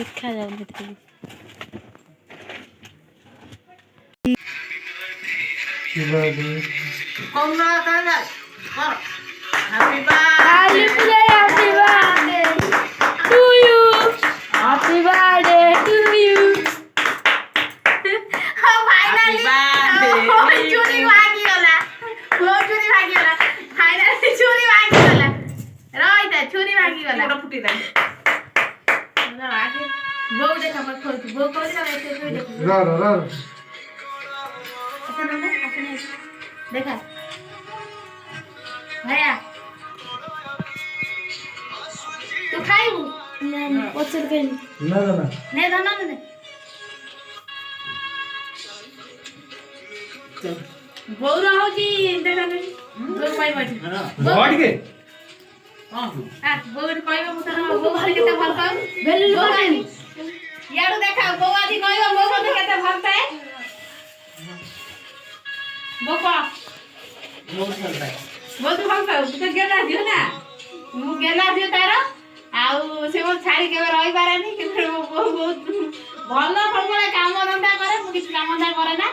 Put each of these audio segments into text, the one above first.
देखा जाऊनी थे देखा भैया तू खाइबू पचर के ना ना ना ने धना ने गौर हो जी देखा नहीं गौर पाई बैठी बॉडी के हां गौर कहबो मत गौ वाली केते भल पाऊ भेलु कानी यारो देखा गौ आदि कहबो गौ मते केते भल पाए बोका बहुत भल पाए बहुत भल पाऊ तू गेला दियो ना मु गेला दियो तारा आउ से मो छाड़ी के रही पारानी कि बहुत भल सबले काम धंदा करे मु किछ काम धंदा करे ना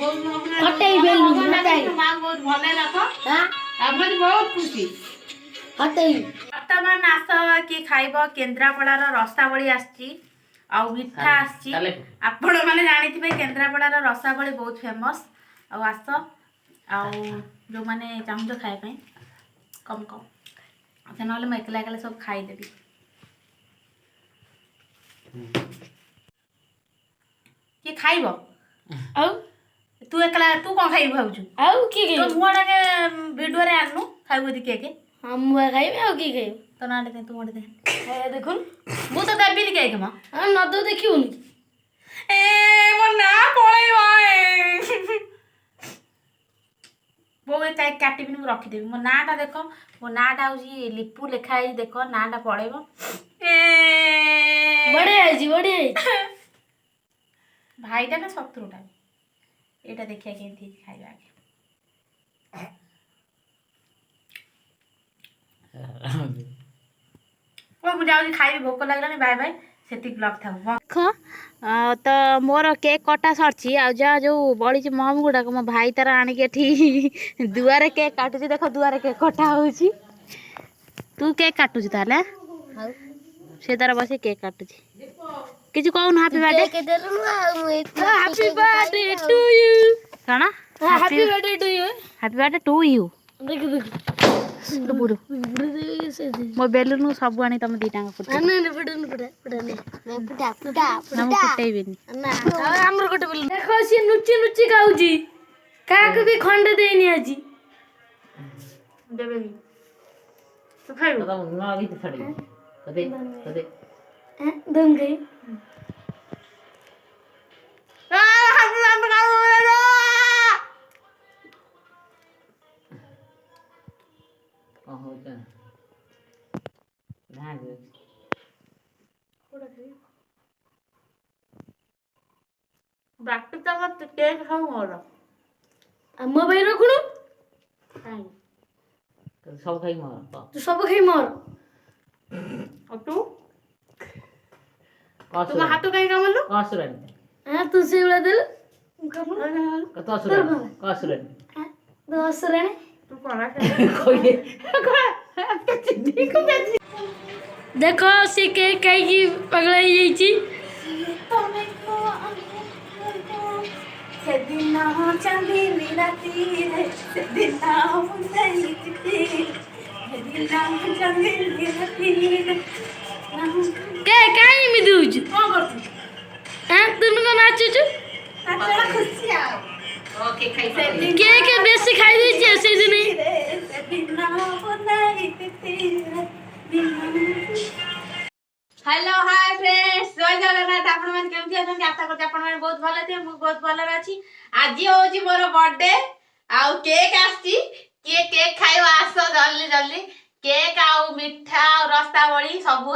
बहुत हटई बेलु हटई मां बहुत भले लाको हां अब बहुत खुशी हटई वर्तमान आस कि खाइबो केन्द्रापड़ार रसावली आछि आ मिठा आछि आपण माने जानिथिबे केन्द्रापड़ार रसावली बहुत फेमस आ आस आ जो माने चाहूँ खाए पाए कम कम से ना मैं एकला एकला सब खाई देबी कि खाइबो आ तू एकला तू कोन खाइ भाउछु आ की के तो मुआडा के वीडियो रे आनु खाइबो दी के हम मुआ खाइबे आ की खाइबो तो ना दे तू मोडे दे ए देखुन मु तो देबी नी के म हां न दो देखिउनी ए मो ना पळैबो वो एक काटिबिन मु रखी देबी मो नाटा देखो मो नाटा होजी लिपु लेखाई देखो नाटा पळैबो ए बढ़िया है जी बढ़िया है भाईटा ना शत्रुटा एटा देखिया केंती खाइबा ओ मु जाउनी खाइबी भोक लागलानी बाय बाय सेति ब्लॉग थाउ देखो तो मोर केक कटा सरछि आ जा जो बड़ी महम गुडा मो भाई तार आनी के ठी दुआरे केक काटुची देखो दुआरे केक कटा होउची तू केक काटुची ताले हाउ से तार बसे केक काटुची किछ कहू ना हैप्पी बर्थडे केक देलु हैप्पी बर्थडे टू यू काना happy birthday to you happy birthday to you देख देख बुरु मो बेलुनु सब आनी तुम दीटा फुटा ना फुटेबिनी ना हमर गोटे बेलु देखो सी नुची नुची गाउजी काको भी खंड देनी आजी देबेनी तू खाइबो तो ना आगे छड़ी कदे कदे हैं दम गई आ हम गाओ हो जा ना दे थोड़ा खाई बाकी तो मत केक खाऊ मोर अम्मा भाई रखुनु खाई तो सब खाई मोर तू सब खाई मोर और तू हाथ कहीं कमलु कसुरन हां तू से उड़ा देल कसुरन तू कोना कोई देखो सी के कई पगड़ाई जाई छी से दिन चांदी राती रे से दिन मुंदई चिती से दिन चांदी राती के काई में दूज को करतु हां तुन को नाचु छु नाचला खुशी आ ओके खाई के बेसी खाई दै छी से दिन हेलो हाय फ्रेंड्स जय जगन्नाथ आपण मन केमथि अछन आशा करते आपण मन बहुत भले थे मु बहुत भले अछि आज होची मोर बर्थडे आ केक आछि केक खाइबा आस जल्दी जल्दी केक आ मिठा रस्ता बड़ी सब